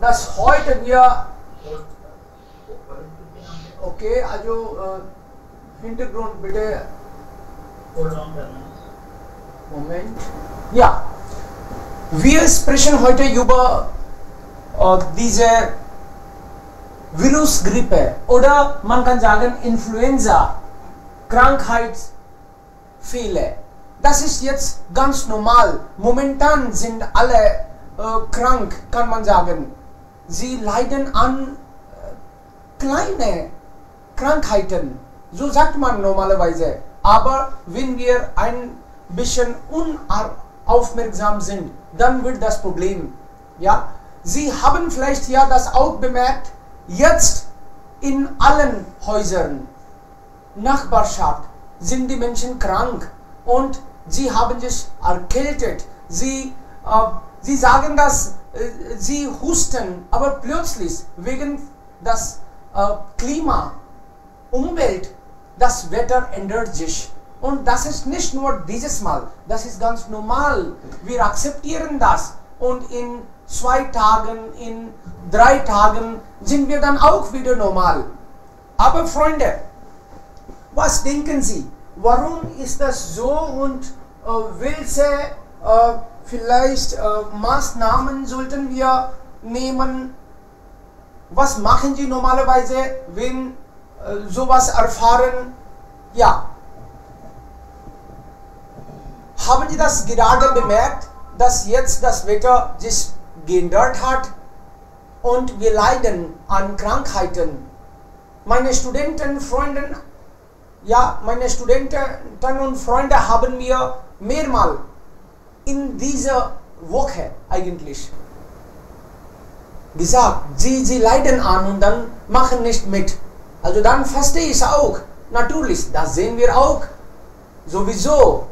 dass heute wir, okay, also Hintergrund bitte, Moment, ja, wir sprechen heute über diese Virusgrippe oder man kann sagen Influenza, Krankheitsfälle. Das ist jetzt ganz normal. Momentan sind alle krank, kann man sagen. Sie leiden an kleine Krankheiten, so sagt man normalerweise. Aber wenn wir ein bisschen unaufmerksam sind, dann wird das Problem. Ja? Sie haben vielleicht ja das auch bemerkt, jetzt in allen Häusern, Nachbarschaft, sind die Menschen krank und sie haben sich erkältet. Sie sagen, dass sie husten, aber plötzlich wegen das Klima, Umwelt, das Wetter ändert sich. Und das ist nicht nur dieses Mal, das ist ganz normal. Wir akzeptieren das und in 2 Tagen, in 3 Tagen sind wir dann auch wieder normal. Aber Freunde, was denken Sie? Warum ist das so und welche vielleicht Maßnahmen sollten wir nehmen? Was machen Sie normalerweise, wenn sowas erfahren? Ja. Haben Sie das gerade bemerkt, dass jetzt das Wetter sich geändert hat und wir leiden an Krankheiten? Meine Studenten, Freunde, ja, meine Studenten und Freunde haben mir mehrmals in dieser Woche eigentlich gesagt, sie leiden an und dann machen nicht mit. Also dann verstehe ich auch. Natürlich, das sehen wir auch sowieso.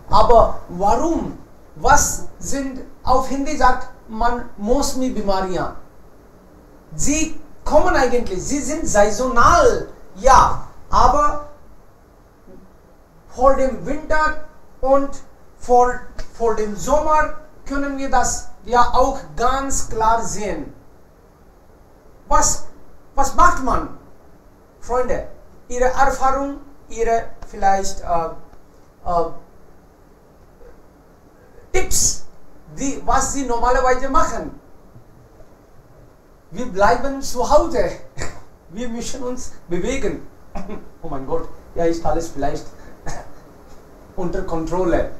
Aber warum? Was sind auf Hindi sagt man Mosmi Bimariyan? Sie kommen eigentlich, sie sind saisonal, ja, aber vor dem Winter und vor dem Sommer können wir das ja auch ganz klar sehen. Was macht man? Freunde, Ihre Erfahrung, Ihre vielleicht Tipps, was Sie normalerweise machen. Wir bleiben zu Hause. Wir müssen uns bewegen. Oh mein Gott, ja, ist alles vielleicht unter Kontrolle.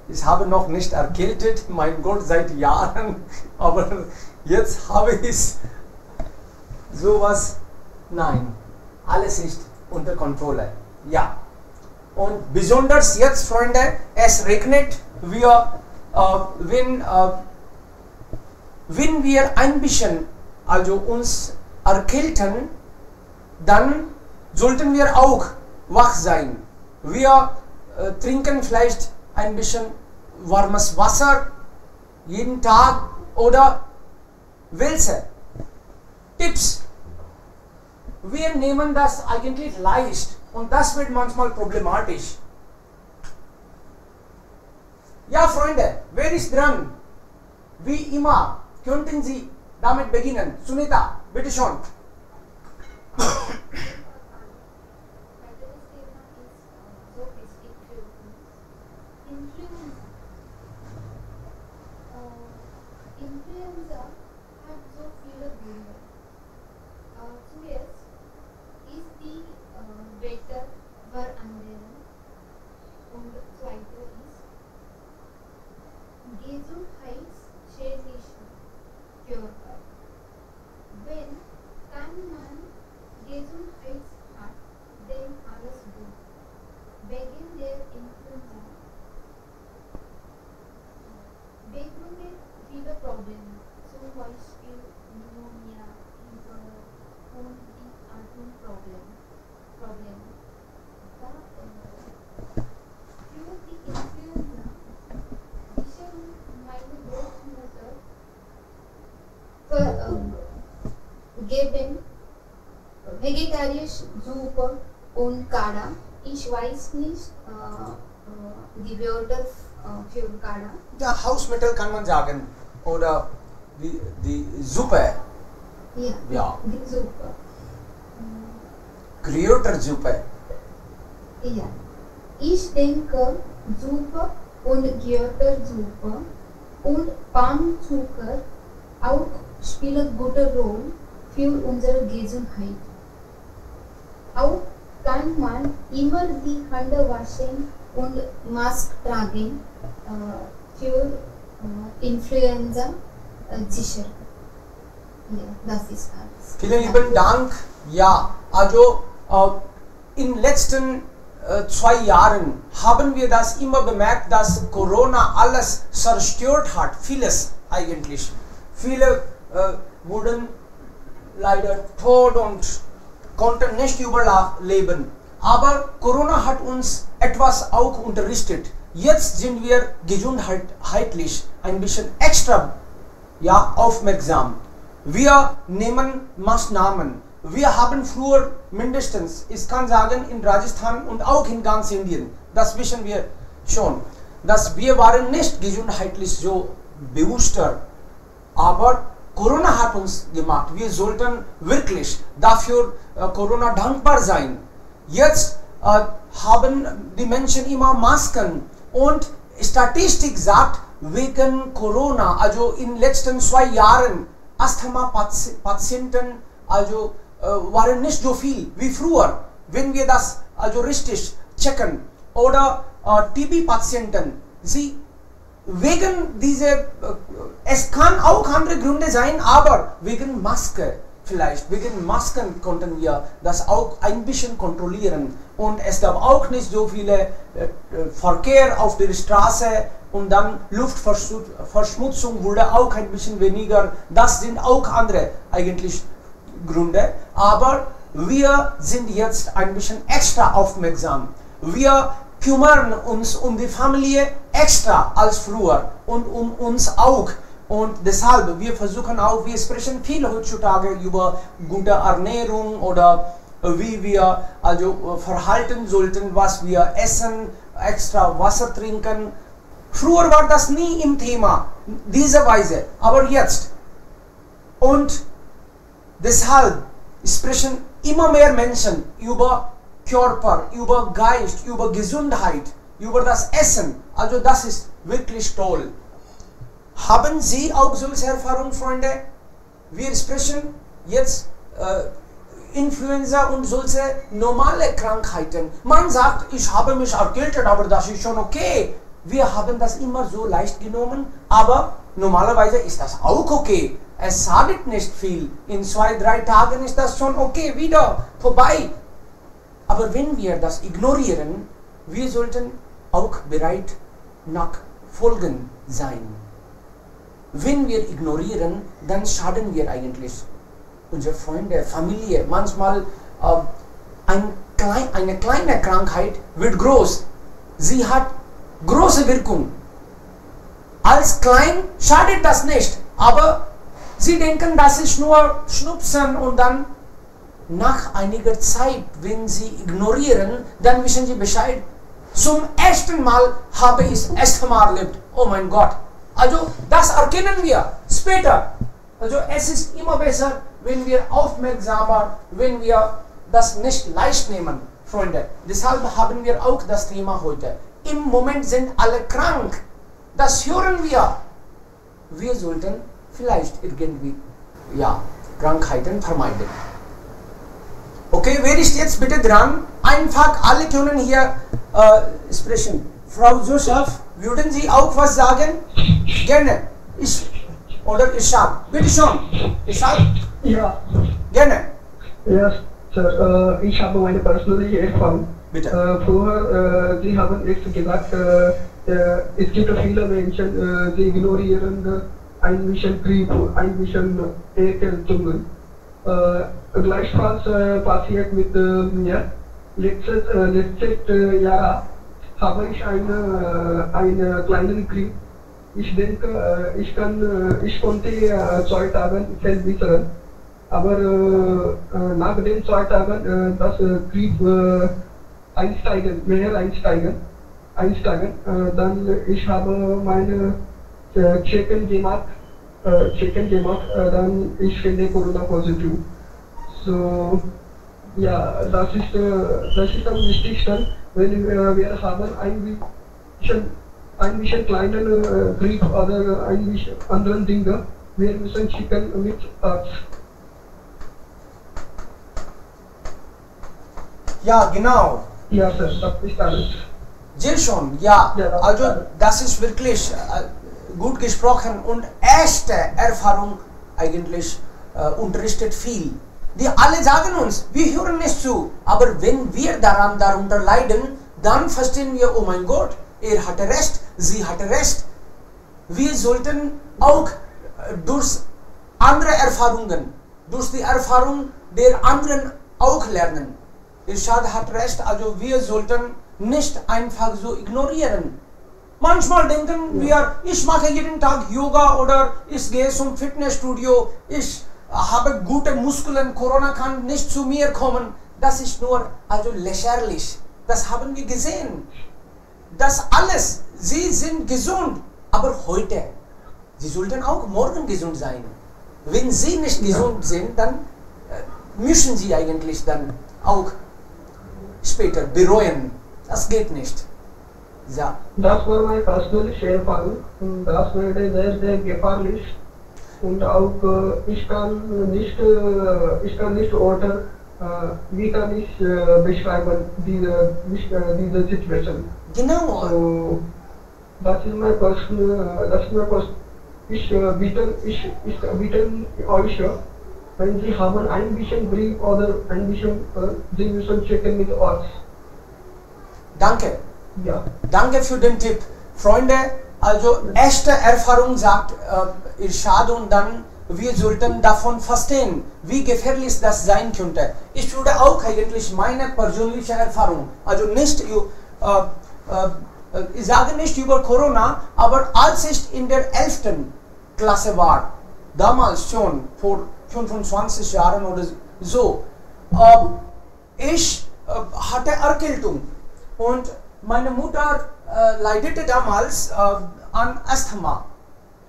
Ich habe noch nicht erkältet, mein Gott, seit Jahren, aber jetzt habe ich sowas. Nein, alles ist unter Kontrolle. Ja. Und besonders jetzt, Freunde, es regnet. Wenn wir ein bisschen also uns erkälten, dann sollten wir auch wach sein. Wir trinken vielleicht ein bisschen warmes Wasser jeden Tag oder welche Tipps. Wir nehmen das eigentlich leicht und das wird manchmal problematisch. Ja, Freunde, wer ist dran? Wie immer könnten Sie damit beginnen. Sunita, bitte schon. Influenza hat so viele Gründe. Zuerst ist die Wetterveränderung und zweite ist Gesundheitsschädliche Körper. Wenn kein Mann Gesundheit hat, dann alles gut. Wegen der Influenza bekommen viele Probleme, zum Beispiel Pneumonia, Fieber und die Atemprobleme. Für die Influenza sicher meine Großmutter geben vegetarische Suppe und Kada. Ich weiß nicht die Wörter für Kada. Ja, Hausmittel kann man sagen oder die Suppe Ja. Die Suppe. Kräutersuppe. Ja. Ich denke, Suppe und Kräutersuppe und Palmzucker auch spielen gute Rolle für unsere Gesundheit. Auch kann man immer die Hände waschen und Maske tragen für Influenza sicher. Ja, das ist alles. Vielen lieben Dank. Ja, also in den letzten 2 Jahren haben wir das immer bemerkt, dass Corona alles zerstört hat. Vieles eigentlich. Viele wurden leider tot und konnten nicht überleben. Aber Corona hat uns etwas auch unterrichtet. Jetzt sind wir gesundheitlich ein bisschen extra aufmerksam. Wir nehmen Maßnahmen. Wir haben früher mindestens, ich kann sagen, in Rajasthan und auch in ganz Indien, das wissen wir schon, dass wir waren nicht gesundheitlich so bewusster. Aber Corona hat uns gemacht. Wir sollten wirklich dafür Corona dankbar sein. Jetzt haben die Menschen immer Masken und Statistik sagt, wegen Corona, also in den letzten 2 Jahren, Asthma-Patienten waren nicht so viel wie früher, wenn wir das also richtig checken. Oder TB-Patienten, wegen dieser, es kann auch andere Gründe sein, aber wegen Maske vielleicht, wegen Masken konnten wir das auch ein bisschen kontrollieren. Und es gab auch nicht so viele Verkehr auf der Straße und dann Luftverschmutzung wurde auch ein bisschen weniger. Das sind auch andere eigentlich Gründe. Aber wir sind jetzt ein bisschen extra aufmerksam. Wir kümmern uns um die Familie extra als früher und um uns auch. Und deshalb, wir versuchen auch, wir sprechen viel heutzutage über gute Ernährung oder wie wir also verhalten sollten, was wir essen, extra Wasser trinken. Früher war das nie im Thema, diese Weise, aber jetzt. Und deshalb sprechen immer mehr Menschen über Körper, über Geist, über Gesundheit, über das Essen. Also das ist wirklich toll. Haben Sie auch solche Erfahrungen, Freunde? Wir sprechen jetzt Influenza und solche normale Krankheiten. Man sagt, ich habe mich erkältet, aber das ist schon okay. Wir haben das immer so leicht genommen, aber normalerweise ist das auch okay. Es schadet nicht viel. In 2, 3 Tagen ist das schon okay, wieder vorbei. Aber wenn wir das ignorieren, wir sollten auch bereit nach Folgen sein. Wenn wir ignorieren, dann schaden wir eigentlich unsere Freunde, Familie. Manchmal eine kleine Krankheit wird groß. Sie hat große Wirkung. Als klein schadet das nicht, aber sie denken, das ist nur Schnupfen und dann nach einiger Zeit, wenn sie ignorieren, dann wissen sie Bescheid. Zum ersten Mal habe ich Asthma erlebt. Oh mein Gott. Also das erkennen wir später. Also es ist immer besser, wenn wir aufmerksamer, wenn wir das nicht leicht nehmen, Freunde. Deshalb haben wir auch das Thema heute. Im Moment sind alle krank. Das hören wir. Wir sollten vielleicht irgendwie Krankheiten vermeiden. Okay, wer ist jetzt bitte dran? Einfach alle können hier sprechen. Frau Joseph, würden Sie auch was sagen? Gerne. Oder Ishaq. Bitte schon. Ishaq? Ja. Gerne. Ja, Sir. Ich habe meine persönliche Erfahrung. Bitte. Früher, Sie haben jetzt gesagt, es gibt viele Menschen, die ignorieren ein bisschen Grippe, ein bisschen Erkältungen. Gleichfalls passiert mit mir. Letztes Jahr habe ich eine kleine Grippe. Ich denke, ich konnte 2 Tage verbessern. Aber nach den 2 Tagen das Grippe einsteigen. Dann ich habe meine Checken gemacht checken gemacht, dann ich finde Corona positiv. So, ja, das ist am wichtigsten, wenn wir haben ein bisschen kleinen Grippe oder ein bisschen anderen Dinge, wir müssen checken mit Arzt. Ja, genau. Ja, Sir, das ist alles. Sehr schon, ja. Ja, das Also ist alles. das ist wirklich gut gesprochen und echte Erfahrung eigentlich unterrichtet viel. Die alle sagen uns, wir hören nicht zu, aber wenn wir darunter leiden, dann verstehen wir, oh mein Gott, er hatte recht, sie hatte recht. Wir sollten auch durch andere Erfahrungen, durch die Erfahrung der anderen auch lernen. Irshad hat recht, also wir sollten nicht einfach so ignorieren. Manchmal denken wir, ich mache jeden Tag Yoga oder ich gehe zum Fitnessstudio, ich habe gute Muskeln, Corona kann nicht zu mir kommen. Das ist nur also lächerlich. Das haben wir gesehen. Das alles, sie sind gesund, aber heute, sie sollten auch morgen gesund sein. Wenn sie nicht gesund sind, dann müssen sie eigentlich dann auch später bereuen. Das geht nicht. Ja. Das war meine persönliche Erfahrung und das wurde sehr, sehr gefährlich. Und auch ich kann nicht orten, wie kann ich beschreiben diese Situation. Genau. So, das ist mein ich bitte euch, wenn Sie haben ein bisschen Brief oder ein bisschen, Sie müssen checken mit Arzt. Danke. Ja. Danke für den Tipp. Freunde, also echte Erfahrung sagt Irshad und dann wir sollten davon verstehen, wie gefährlich das sein könnte. Ich würde auch eigentlich meine persönliche Erfahrung, also nicht, ich sage nicht über Corona, aber als ich in der 11. Klasse war, damals schon, vor 25 Jahren oder so, ich hatte Erkältung und meine Mutter leidete damals an Asthma.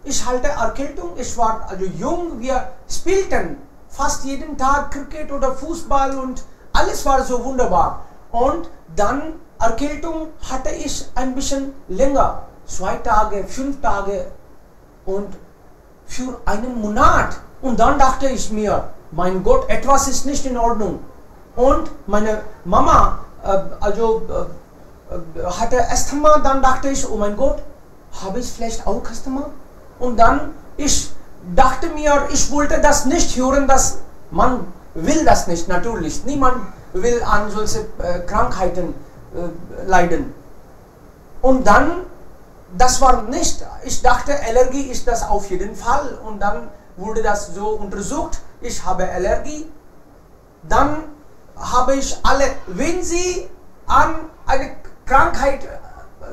Ich hatte Erkältung, ich war also jung, wir spielten fast jeden Tag Cricket oder Fußball und alles war so wunderbar. Und dann Erkältung hatte ich ein bisschen länger, 2 Tage, 5 Tage und für einen Monat. Und dann dachte ich mir, mein Gott, etwas ist nicht in Ordnung. Und meine Mama hatte Asthma, dann dachte ich, oh mein Gott, habe ich vielleicht auch Asthma? Und dann, ich dachte mir, ich wollte das nicht hören, dass man will das nicht, natürlich. Niemand will an solche Krankheiten leiden. Und dann, das war nicht, ich dachte, Allergie ist das auf jeden Fall. Und dann wurde das so untersucht, ich habe Allergie. Dann habe ich alle, wenn Sie an eine Krankheit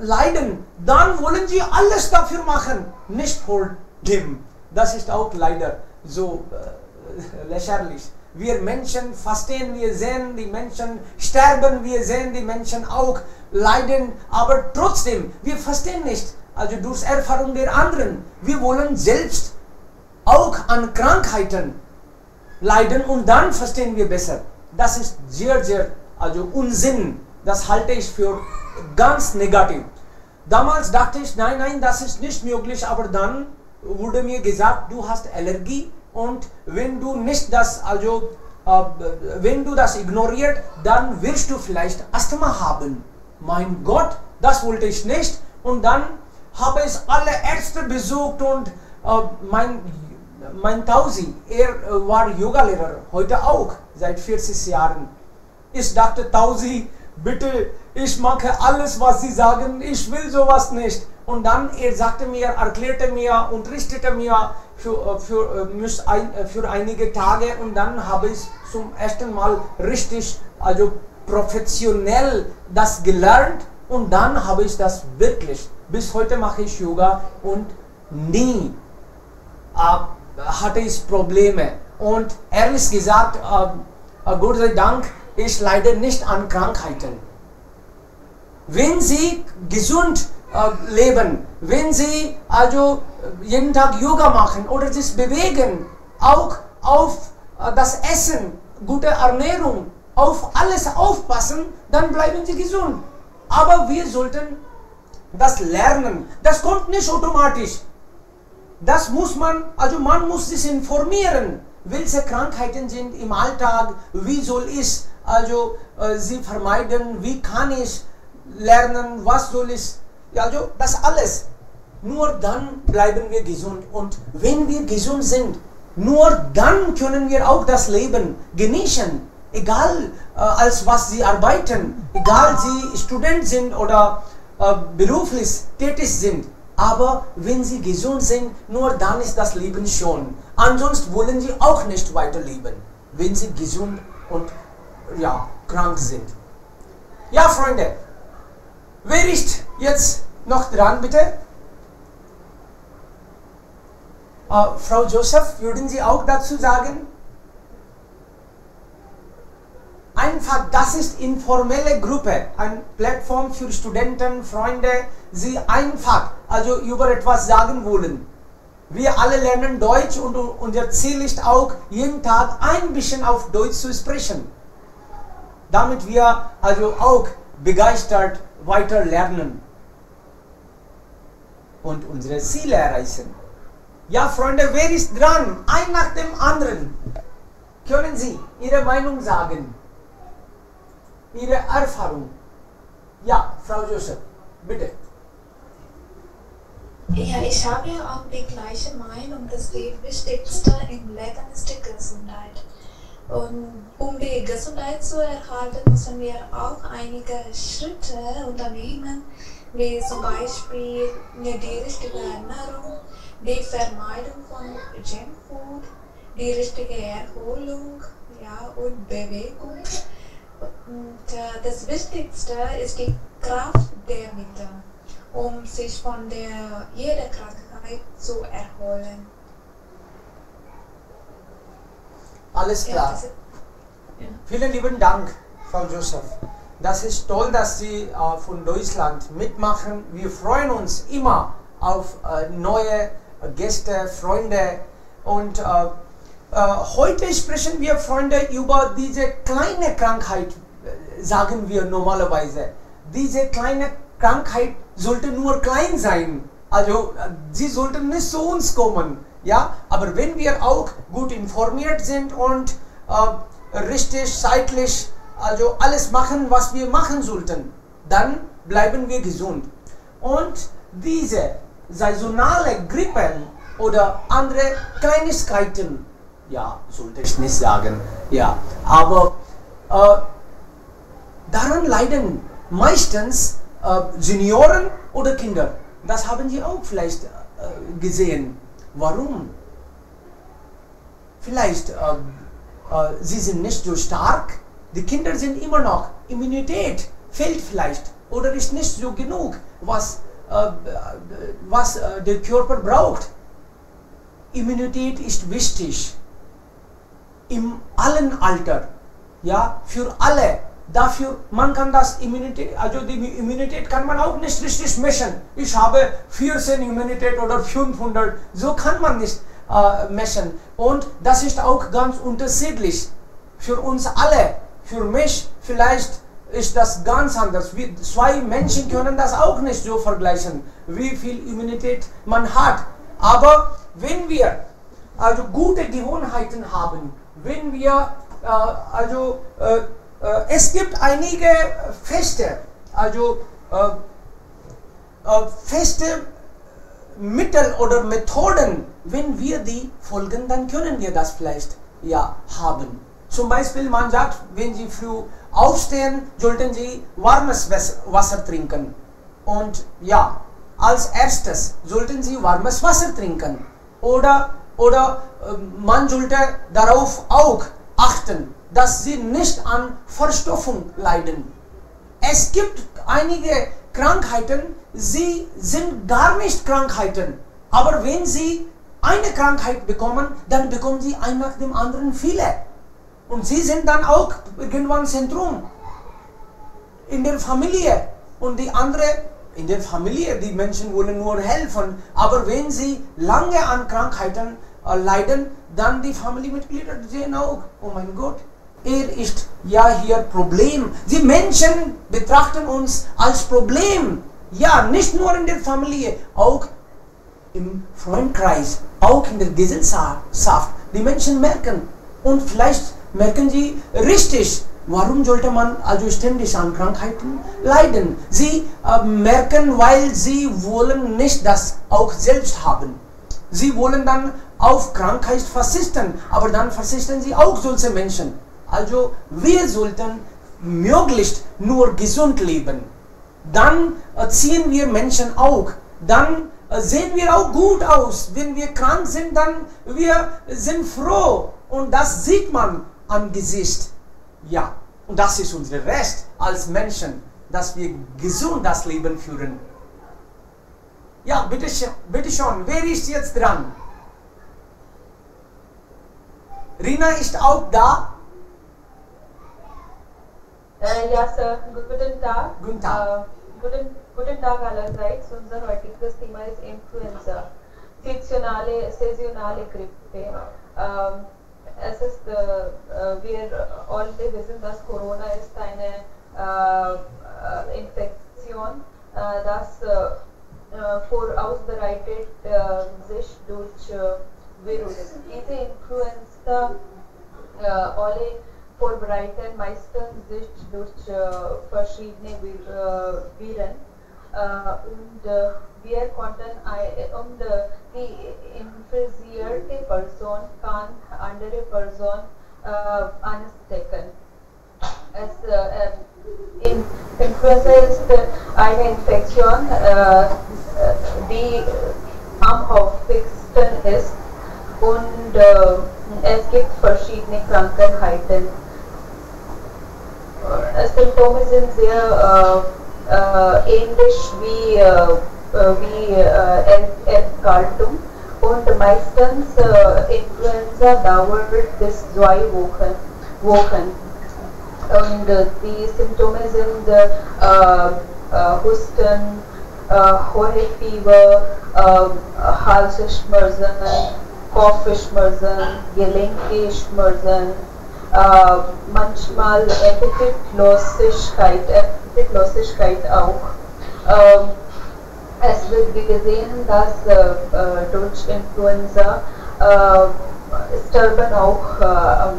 leiden, dann wollen Sie alles dafür machen, nicht vor dem. Das ist auch leider so lächerlich. Wir Menschen verstehen, wir sehen die Menschen sterben, wir sehen die Menschen auch leiden, aber trotzdem, wir verstehen nicht, also durch Erfahrung der anderen, wir wollen selbst auch an Krankheiten leiden und dann verstehen wir besser. Das ist sehr, sehr, also Unsinn, das halte ich für ganz negativ. Damals dachte ich, nein, nein, das ist nicht möglich, aber dann wurde mir gesagt, du hast Allergie und wenn du nicht das, also wenn du das ignoriert, dann wirst du vielleicht Asthma haben. Mein Gott, das wollte ich nicht. Und dann habe ich alle Ärzte besucht und mein Tausi, er war Yogalehrer, heute auch, seit 40 Jahren. Ich dachte, Tausi, bitte, ich mache alles, was Sie sagen, ich will sowas nicht. Und dann, er sagte mir, erklärte mir, unterrichtete mir für einige Tage und dann habe ich zum ersten Mal richtig, also professionell das gelernt und dann habe ich das wirklich, bis heute mache ich Yoga und nie hatte ich Probleme. Und ehrlich gesagt, Gott sei Dank, ich leide nicht an Krankheiten. Wenn Sie gesund leben, wenn Sie also jeden Tag Yoga machen oder sich bewegen, auch auf das Essen, gute Ernährung, auf alles aufpassen, dann bleiben sie gesund. Aber wir sollten das lernen. Das kommt nicht automatisch. Das muss man, also man muss sich informieren, welche Krankheiten sind im Alltag, wie soll ich also sie vermeiden, wie kann ich lernen, was soll ich, also das alles. Nur dann bleiben wir gesund, und wenn wir gesund sind, nur dann können wir auch das Leben genießen, egal als was sie arbeiten, egal sie Student sind oder beruflich tätig sind. Aber wenn sie gesund sind, nur dann ist das Leben schon. Ansonsten wollen sie auch nicht weiterleben, wenn sie gesund und ja, krank sind. Ja, Freunde, wer ist jetzt noch dran, bitte? Frau Joseph, würden Sie auch dazu sagen? Einfach, das ist informelle Gruppe, eine Plattform für Studenten, Freunde, sie einfach also über etwas sagen wollen. Wir alle lernen Deutsch und unser Ziel ist auch, jeden Tag ein bisschen auf Deutsch zu sprechen, damit wir also auch begeistert weiter lernen und unsere Ziele erreichen. Ja, Freunde, wer ist dran? Ein nach dem anderen. Können Sie Ihre Meinung sagen? Ihre Erfahrung? Ja, Frau Joseph, bitte. Ja, ich habe ja auch die gleiche Meinung, dass die wichtigste im Leben ist die Gesundheit. Und um die Gesundheit zu erhalten, müssen wir auch einige Schritte unternehmen, wie zum Beispiel die richtige Ernährung, die Vermeidung von Junkfood, die richtige Erholung, ja, und Bewegung. Und das Wichtigste ist die Kraft der Mitte, um sich von jeder Krankheit zu erholen. Alles klar. Ja. Vielen lieben Dank, Frau Joseph. Das ist toll, dass Sie von Deutschland mitmachen. Wir freuen uns immer auf neue Gäste, Freunde. Und heute sprechen wir, Freunde, über diese kleine Krankheit, sagen wir normalerweise. Diese kleine Krankheit sollte nur klein sein. Also sie sollten nicht zu uns kommen. Ja? Aber wenn wir auch gut informiert sind und richtig zeitlich also alles machen, was wir machen sollten, dann bleiben wir gesund. Und diese saisonale Grippen oder andere Kleinigkeiten, ja, sollte ich nicht sagen, ja, aber daran leiden meistens Senioren oder Kinder. Das haben Sie auch vielleicht gesehen. Warum? Vielleicht sie sind nicht so stark. Die Kinder sind immer noch, Immunität fehlt vielleicht oder ist nicht so genug, was der Körper braucht. Immunität ist wichtig im allen Alter, ja, für alle. Dafür, man kann das Immunität, also die Immunität kann man auch nicht richtig messen. Ich habe 14 Immunität oder 500, so kann man nicht messen. Und das ist auch ganz unterschiedlich für uns alle. Für mich vielleicht ist das ganz anders. Wir zwei Menschen können das auch nicht so vergleichen, wie viel Immunität man hat. Aber wenn wir also gute Gewohnheiten haben, wenn wir es gibt einige feste, also feste Mittel oder Methoden, wenn wir die folgen, dann können wir das vielleicht ja haben. Zum Beispiel, man sagt, wenn Sie früh aufstehen, sollten Sie warmes Wasser trinken. Und ja, als erstes sollten Sie warmes Wasser trinken. Oder man sollte darauf auch achten, dass Sie nicht an Verstopfung leiden. Es gibt einige Krankheiten, sie sind gar nicht Krankheiten. Aber wenn Sie eine Krankheit bekommen, dann bekommen Sie ein nach dem anderen viele. Und sie sind dann auch irgendwann Zentrum in der Familie. Und die andere in der Familie, die Menschen wollen nur helfen, aber wenn sie lange an Krankheiten leiden, dann die Familienmitglieder sehen auch, oh mein Gott, ist ja hier Problem. Die Menschen betrachten uns als Problem. Ja, nicht nur in der Familie, auch im Freundkreis, auch in der Gesellschaft. Die Menschen merken und vielleicht merken sie richtig, warum sollte man also ständig an Krankheiten leiden. Sie merken, weil sie wollen nicht das auch selbst haben. Sie wollen dann auf Krankheit verzichten, aber dann verzichten sie auch solche Menschen. Also wir sollten möglichst nur gesund leben. Dann ziehen wir Menschen auch. Dann sehen wir auch gut aus. Wenn wir krank sind, dann wir sind froh. Und das sieht man am Gesicht. Ja, und das ist unser Recht als Menschen, dass wir gesund das Leben führen. Ja, bitte schon, wer ist jetzt dran? Rina ist auch da. Ja, Sir. Guten Tag. Guten Tag. Guten Tag allerseits. Unser heutiges Thema ist Influenza. Saisonale Grippe. Es ist, wir alle wissen, dass Corona ist eine Infektion, das vorausbereitet sich durch Virus. Diese Influenza alle vorbereiten meistens sich durch verschiedene Viren und wir konnten die infizierte Person kann andere Person anstecken. Influenza ist eine Infektion, die am häufigsten ist und es gibt verschiedene Krankheiten. Symptome sind sehr ähnlich wie Erkältung und meistens Influenza dauert bis 2 Wochen. Und die Symptome sind Husten, hohe Fieber, Halsschmerzen, Kopfschmerzen, Gelenkschmerzen, manchmal Appetitlosigkeit auch. Es wird gesehen, dass durch Influenza sterben auch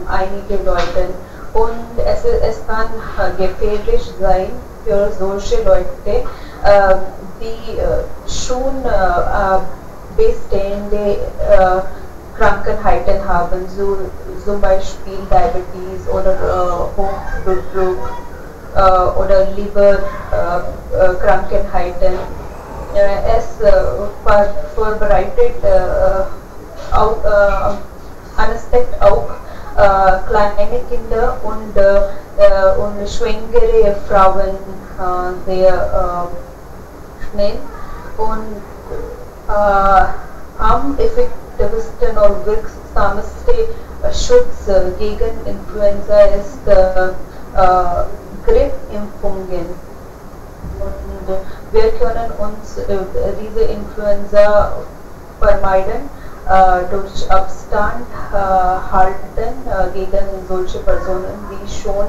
einige Leute und es kann gefährlich sein für solche Leute, die schon bestehende Krankheiten haben, so zum Beispiel Diabetes oder Hochdruck oder Leberkrankheiten. Es vorbereitet ansteckt auch kleine Kinder und schwangere Frauen sehr schnell und am effektivsten und wirksamste Schutz gegen Influenza ist Grippimpfungen. Und wir können uns diese Influenza vermeiden durch Abstand halten gegen solche Personen, die schon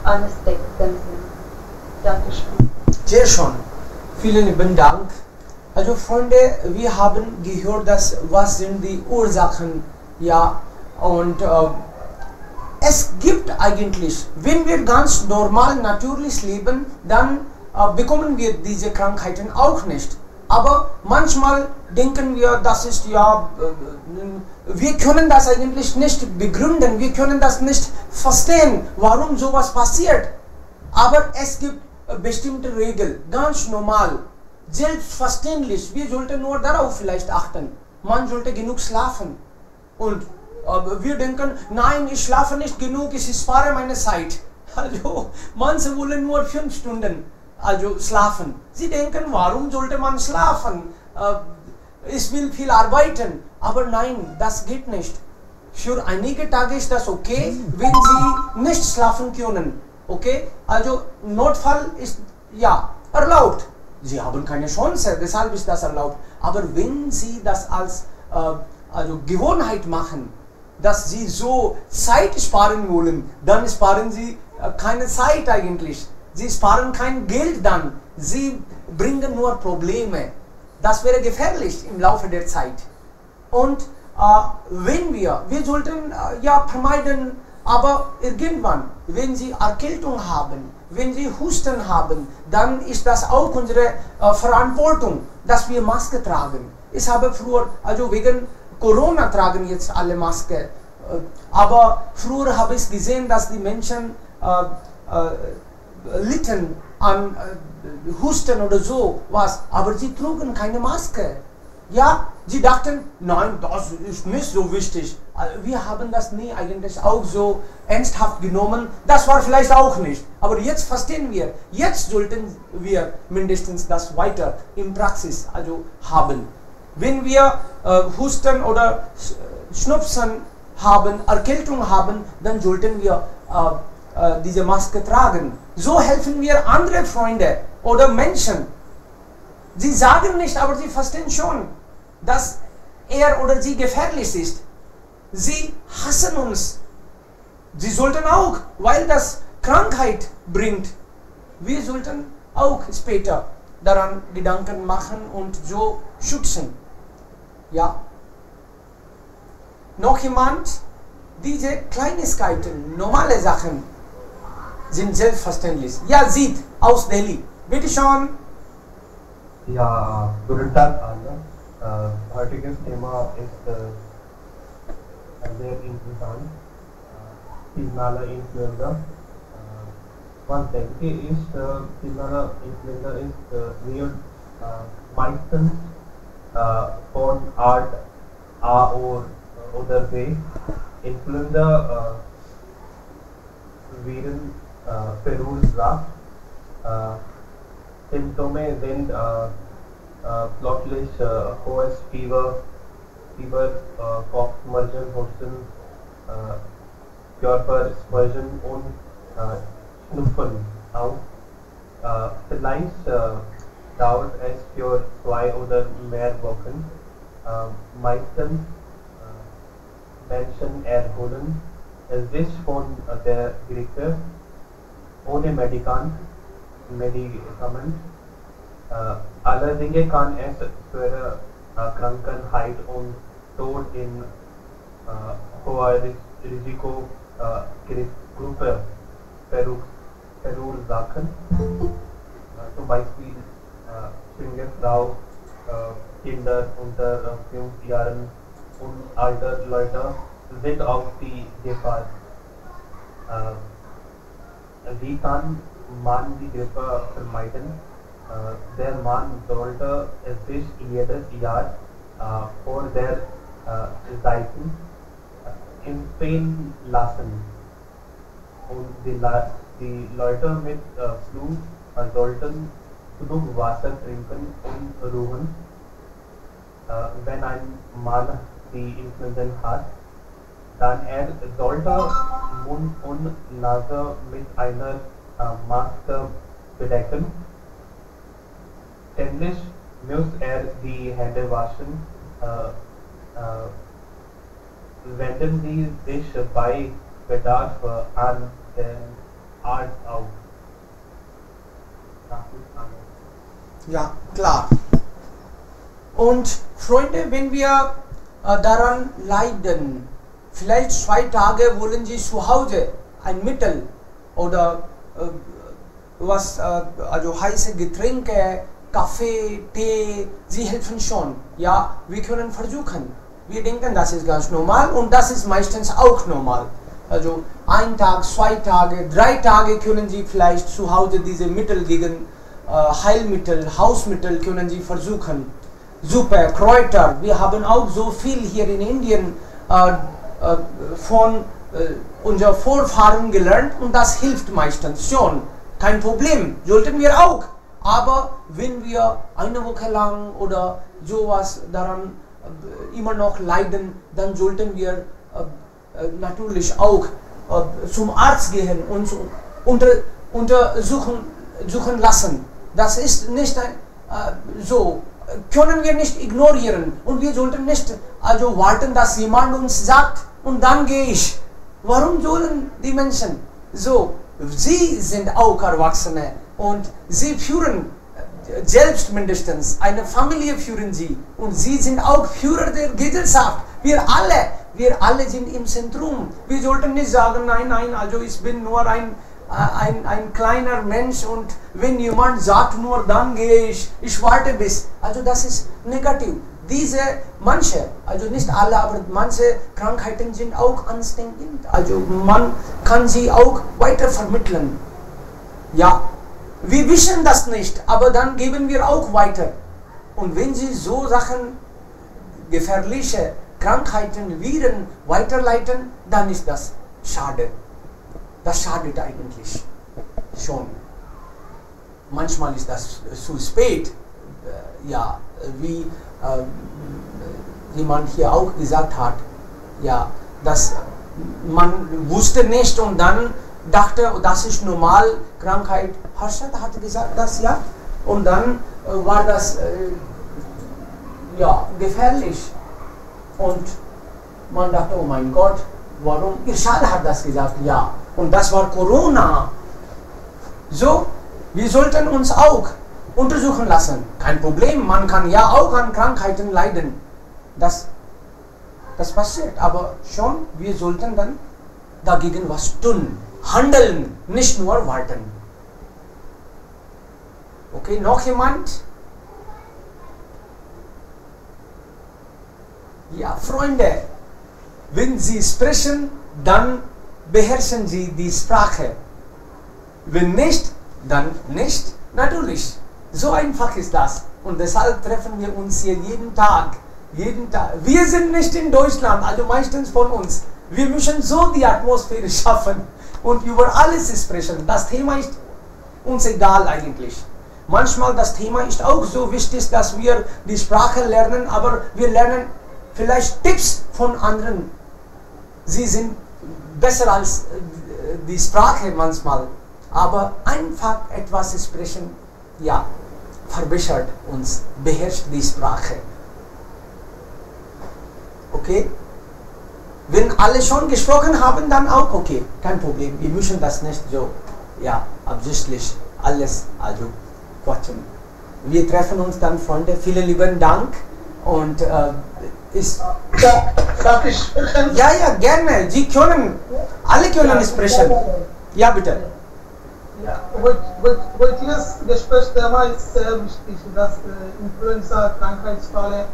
ansteckend sind. Dankeschön. Sehr schön. Vielen lieben Dank. Also Freunde, wir haben gehört, was sind die Ursachen, ja, und es gibt eigentlich, wenn wir ganz normal, natürlich leben, dann bekommen wir diese Krankheiten auch nicht. Aber manchmal denken wir, das ist ja, wir können das eigentlich nicht begründen, wir können das nicht verstehen, warum sowas passiert. Aber es gibt bestimmte Regeln, ganz normal, selbstverständlich. Wir sollten nur darauf vielleicht achten. Man sollte genug schlafen. Und wir denken, nein, ich schlafe nicht genug, ich spare meine Zeit. Also, manche wollen nur 5 Stunden schlafen. Sie denken, warum sollte man schlafen? Ich will viel arbeiten. Aber nein, das geht nicht. Für einige Tage ist das okay, wenn Sie nicht schlafen können. Okay? Also Notfall ist ja erlaubt. Sie haben keine Chance, deshalb ist das erlaubt. Aber wenn Sie das als also Gewohnheit machen, dass Sie so Zeit sparen wollen, dann sparen Sie keine Zeit eigentlich. Sie sparen kein Geld dann. Sie bringen nur Probleme. Das wäre gefährlich im Laufe der Zeit. Und wenn wir sollten ja vermeiden, aber irgendwann, wenn Sie Erkältung haben, wenn Sie Husten haben, dann ist das auch unsere Verantwortung, dass wir Maske tragen. Ich habe früher, also wegen Corona tragen jetzt alle Maske, aber früher habe ich gesehen, dass die Menschen litten an Husten oder so was, aber sie trugen keine Maske. Ja, sie dachten, nein, das ist nicht so wichtig. Wir haben das nie eigentlich auch so ernsthaft genommen. Das war vielleicht auch nicht. Aber jetzt verstehen wir, jetzt sollten wir mindestens das weiter in Praxis also haben. Wenn wir Husten oder Schnupfen haben, Erkältung haben, dann sollten wir diese Maske tragen. So helfen wir andere Freunde oder Menschen. Sie sagen nicht, aber sie verstehen schon, dass er oder sie gefährlich ist. Sie hassen uns. Sie sollten auch, weil das Krankheit bringt, wir sollten auch später daran Gedanken machen und so schützen. Ja. Noch jemand? Diese Kleinigkeiten, normale Sachen sind selbstverständlich. Ja, Sid aus Delhi. Bitte schon. Ja, guten Tag alle. Heutiges Thema ist sehr interessant. Seasonale Influenza. Was denke ich, seasonale Influenza ist real meistens von Art A oder B. Influenza Viren verursacht. Symptome sind plötzlich hohes Fieber, Kopfschmerzen, Husten, Körperspannung und Schnupfen auch. Vielleicht dauert es für 2 oder mehr Wochen. Meistens Menschen erholen sich von der Grippe ohne Medikament. Allerdings kann es für Krankheit und Tod in hoher Risikogruppe verursachen. Zum Beispiel schwangere Frau, Kinder unter 5 Jahren und alte Leute sind auf die Gefahr. Wie kann man die Grippe vermeiden? Der Mann sollte sich jedes Jahr vor der Seiten impfen lassen. Und die Leute mit Flu sollten genug Wasser trinken und ruhen. Wenn ein Mann die Influenza hat, dann sollte Mund und Nase mit einer Maske bedecken. Ständig muss die Hände waschen. Wenden Sie sich bei Bedarf an den Arzt auf. Ja, klar. Und Freunde, wenn wir daran leiden, vielleicht 2 Tage wollen Sie zu Hause ein Mittel oder also heiße Getränke, Kaffee, Tee, sie helfen schon. Ja, wir können versuchen. Wir denken, das ist ganz normal und das ist meistens auch normal. Also 1 Tag, 2 Tage, 3 Tage können Sie vielleicht zu Hause diese Mittel gegen Heilmittel, Hausmittel können Sie versuchen. Super, Kräuter, wir haben auch so viel hier in Indien von unseren Vorfahren gelernt und das hilft meistens schon. Kein Problem, sollten wir auch. Aber wenn wir eine Woche lang oder sowas daran immer noch leiden, dann sollten wir natürlich auch zum Arzt gehen und untersuchen lassen. Das ist nicht so können wir nicht ignorieren und wir sollten nicht also warten, dass jemand uns sagt und dann gehe ich. Warum sollen die Menschen so? Sie sind auch Erwachsene und sie führen selbst mindestens eine Familie führen sie und sie sind auch Führer der Gesellschaft. Wir alle sind im Zentrum. Wir sollten nicht sagen, nein, also ich bin nur ein kleiner Mensch und wenn jemand sagt nur, dann gehe ich warte bis. Also das ist negativ. Manche, also nicht alle, aber manche Krankheiten sind auch ansteckend. Also man kann sie auch weiter vermitteln. Ja, wir wissen das nicht, aber dann geben wir auch weiter. Und wenn sie so Sachen, gefährliche Krankheiten, Viren weiterleiten, dann ist das schade. Das schadet eigentlich schon. Manchmal ist das zu spät. Ja, wie jemand hier auch gesagt hat, ja, dass man wusste nicht und dann dachte, das ist normal Krankheit. Harshad hat gesagt, das ja, und dann war das ja gefährlich und man dachte, oh mein Gott, warum? Irshad hat das gesagt, ja, und das war Corona. So, wir sollten uns auch untersuchen lassen. Kein Problem, man kann ja auch an Krankheiten leiden. Das passiert, aber schon, wir sollten dann dagegen was tun. Handeln, nicht nur warten. Okay, noch jemand? Ja, Freunde, wenn Sie sprechen, dann beherrschen Sie die Sprache. Wenn nicht, dann nicht. Natürlich. So einfach ist das. Und deshalb treffen wir uns hier jeden Tag. Jeden Tag. Wir sind nicht in Deutschland, also meistens von uns. Wir müssen so die Atmosphäre schaffen und über alles sprechen. Das Thema ist uns egal eigentlich. Manchmal das Thema ist auch so wichtig, dass wir die Sprache lernen, aber wir lernen vielleicht Tipps von anderen. Sie sind besser als die Sprache manchmal. Aber einfach etwas sprechen, ja, verbessert uns, beherrscht die Sprache. Okay? Wenn alle schon gesprochen haben, dann auch okay, kein Problem. Wir müssen das nicht so, ja, absichtlich alles, also quatschen. Wir treffen uns dann, Freunde. Vielen lieben Dank und Darf ich sprechen? Ja, gerne. Sie können, alle können sprechen. Ja, bitte. Ja, heutiges Gesprächsthema ist sehr wichtig, das Influenza, Krankheitsfälle,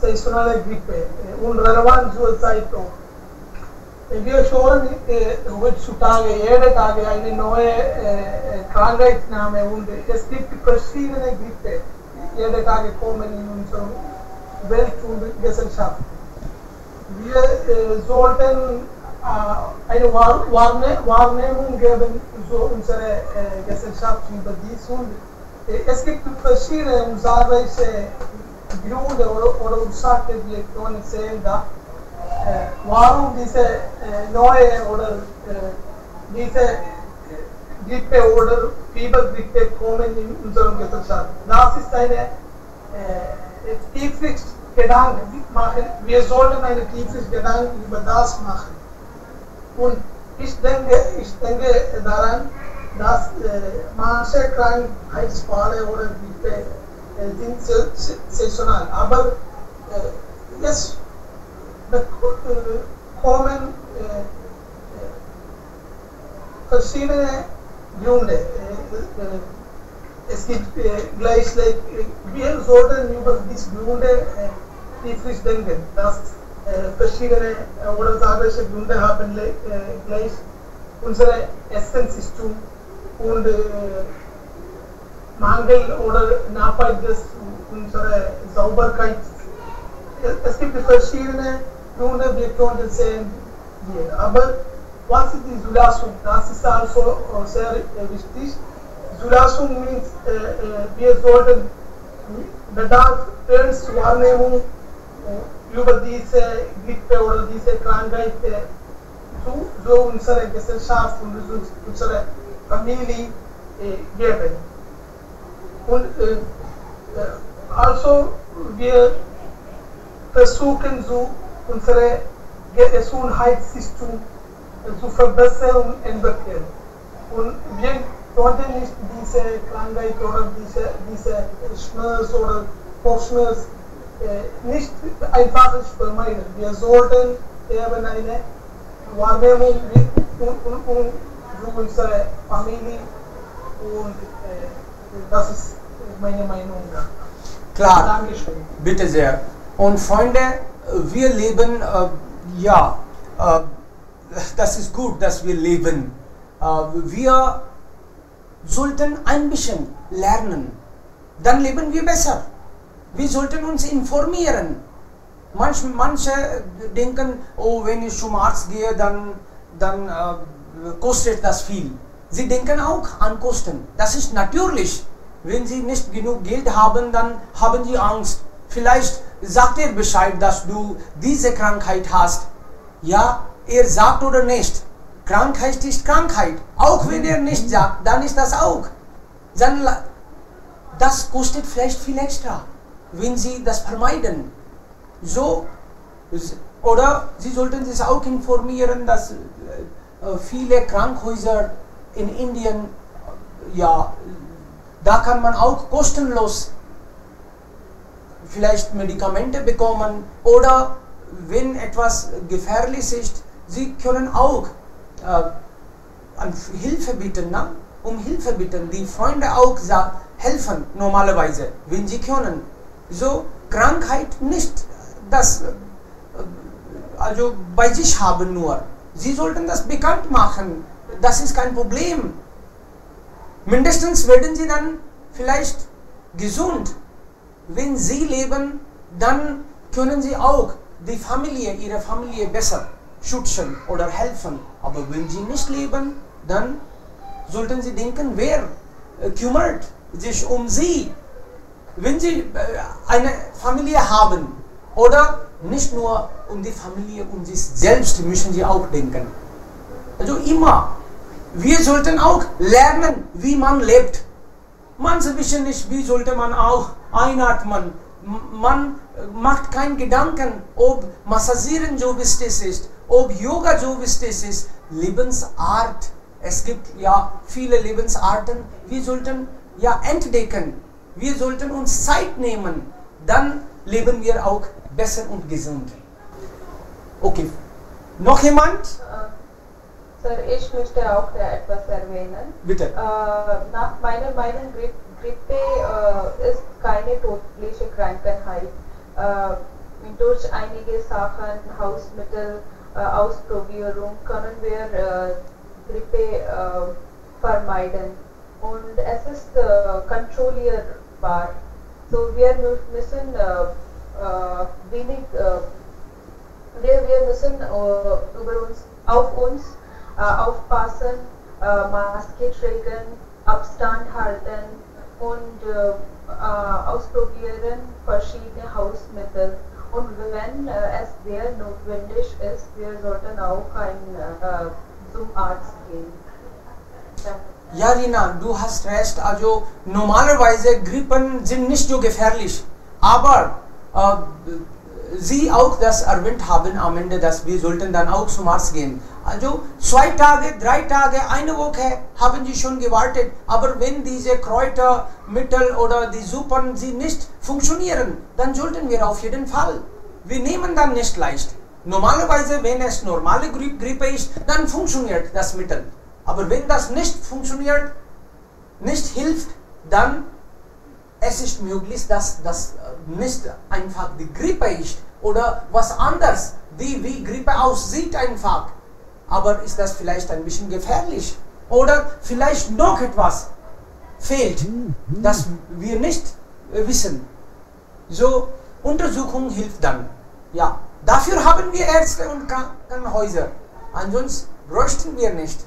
saisonale Grippe, unrelevant zur Zeit auch. Wir hören heutzutage, jede Tage eine neue Krankheitsname und es gibt verschiedene Grippe, jede Tage kommen in unserer Welt und Gesellschaft. Wir sollten eine Wahrnehmung geben für unsere Gesellschaft über dies und es gibt verschiedene zahlreiche Gründe oder Ursachen, die wir können sehen, da warum diese neue oder diese Grippe oder Fiebergrippe kommen in unserer Gesellschaft. Das ist eine tiefes Gedanke machen. Wir sollten eine tiefes Gedanken über das machen. Und ich denke daran, dass manche Krankheitsfälle oder Grippe sind saisonal, aber es kommen verschiedene Gründe. Es gibt wir sollten über diese Gründe tieflich denken, dass verschiedene oder zahlreiche Gründe haben gleich unsere Essenssystem und Mangel oder Nachweis unserer Sauberkeit. Es gibt verschiedene Gründe, wir können sehen hier. Aber was ist die Zulassung? Das ist also sehr wichtig. Zulassung means wir sollten Bedarf, ernst Wahrnehmung über diese Grippe oder diese Krankheit zu unserer Gesellschaft und unserer Familie geben. Und Also, wir versuchen so unsere Gesundheitssystem zu verbessern und entwickeln. Und wir konnten nicht diese Krankheit oder diese Schmerz oder Kopfschmerz nicht einfach vermeiden. Wir sollten eben eine Wahrnehmung für unsere Familie und das ist meine Meinung. Klar, Dankeschön. bitte sehr. Und Freunde, wir leben, das ist gut, dass wir leben. Wir sollten ein bisschen lernen, dann leben wir besser. Wir sollten uns informieren. Manche denken, oh, wenn ich zum Arzt gehe, dann kostet das viel. Sie denken auch an Kosten. Das ist natürlich. Wenn Sie nicht genug Geld haben, dann haben Sie Angst. Vielleicht sagt er Bescheid, dass du diese Krankheit hast. Ja, er sagt oder nicht. Krankheit ist Krankheit. Auch wenn er nicht sagt, dann ist das auch. Dann, das kostet vielleicht viel extra, wenn Sie das vermeiden. So, oder Sie sollten sich auch informieren, dass viele Krankenhäuser in Indien, ja, da kann man auch kostenlos vielleicht Medikamente bekommen oder wenn etwas gefährlich ist, Sie können auch Hilfe bitten, ne? Um Hilfe bitten. Die Freunde auch helfen normalerweise, wenn sie können. So Krankheit nicht das also bei sich haben nur. Sie sollten das bekannt machen. Das ist kein Problem. Mindestens werden sie dann vielleicht gesund. Wenn sie leben, dann können sie auch ihre Familie besser schützen oder helfen. Aber wenn sie nicht leben, dann sollten sie denken, wer kümmert sich um sie. Wenn sie eine Familie haben oder nicht nur um die Familie, um sich selbst müssen sie auch denken. Also immer. Wir sollten auch lernen, wie man lebt. Manche wissen nicht, wie sollte man auch einatmen. Man macht keinen Gedanken, ob Massieren so wichtig ist, ob Yoga so wichtig ist. Lebensart. Es gibt ja viele Lebensarten. Wir sollten ja entdecken. Wir sollten uns Zeit nehmen. Dann leben wir auch besser und gesund. Okay. Noch jemand? Sir, ich möchte auch etwas erwähnen. Bitte. Nach meiner Meinung, Grippe ist keine tödliche Krankheit. Durch einige Sachen, Hausmittel, Ausprobierung können wir Grippe vermeiden. Und es ist kontrollierbar. So wir müssen wir müssen auf uns aufpassen, Maske tragen, Abstand halten und ausprobieren verschiedene Hausmittel. Und wenn es sehr notwendig ist, wir sollten auch zum Arzt gehen. Ja, Rina, du hast recht. Also normalerweise Grippen sind nicht so gefährlich. Aber Sie auch das erwähnt haben am Ende, dass wir sollten dann auch zum Arzt gehen. Also 2 Tage, 3 Tage, eine Woche haben Sie schon gewartet. Aber wenn diese Kräutermittel oder die Suppen sie nicht funktionieren, dann sollten wir auf jeden Fall. Wir nehmen dann nicht leicht. Normalerweise, wenn es normale Grippe ist, dann funktioniert das Mittel. Aber wenn das nicht funktioniert, nicht hilft, dann es ist möglich, dass das nicht einfach die Grippe ist oder was anderes, wie Grippe aussieht einfach. Aber ist das vielleicht ein bisschen gefährlich? Oder vielleicht noch etwas fehlt, das wir nicht wissen. So, Untersuchung hilft dann. Ja, dafür haben wir Ärzte und Krankenhäuser. Ansonsten bräuchten wir nicht.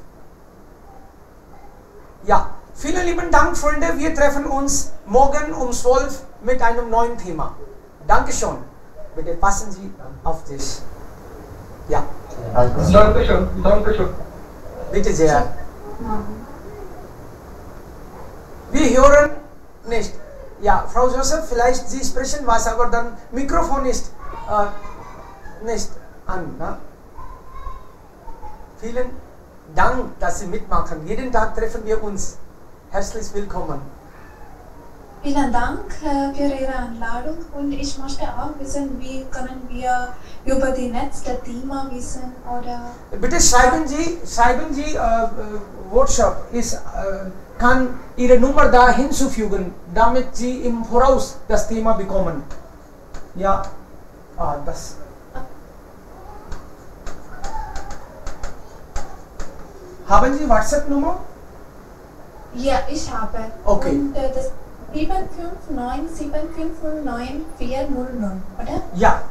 Ja, vielen lieben Dank, Freunde. Wir treffen uns morgen um 12 mit einem neuen Thema. Dankeschön. Bitte passen Sie auf sich. Ja. Dankeschön. Dankeschön. Bitte sehr. Wir hören nicht. Ja, Frau Joseph, vielleicht Sie sprechen was, aber dann Mikrofon ist nicht an. Ne? Vielen Dank, dass Sie mitmachen. Jeden Tag treffen wir uns. Herzlich willkommen. Vielen Dank für Ihre Einladung und ich möchte auch wissen, wie können wir über die nächste Thema wissen oder... Bitte schreiben Sie Workshop kann Ihre Nummer da hinzufügen, damit Sie im Voraus das Thema bekommen. Ja, das. Haben Sie WhatsApp-Nummer? Ja, ich habe. Okay. Und das 7597509 oder? Ja,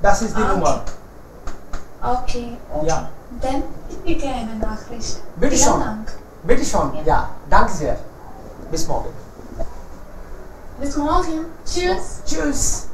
das ist die Nummer. Okay. Ja. Dann schicke eine Nachricht. Bitte Vielen schon. Dank. Bitte schon. Ja, danke sehr. Bis morgen. Bis morgen. Tschüss. Tschüss.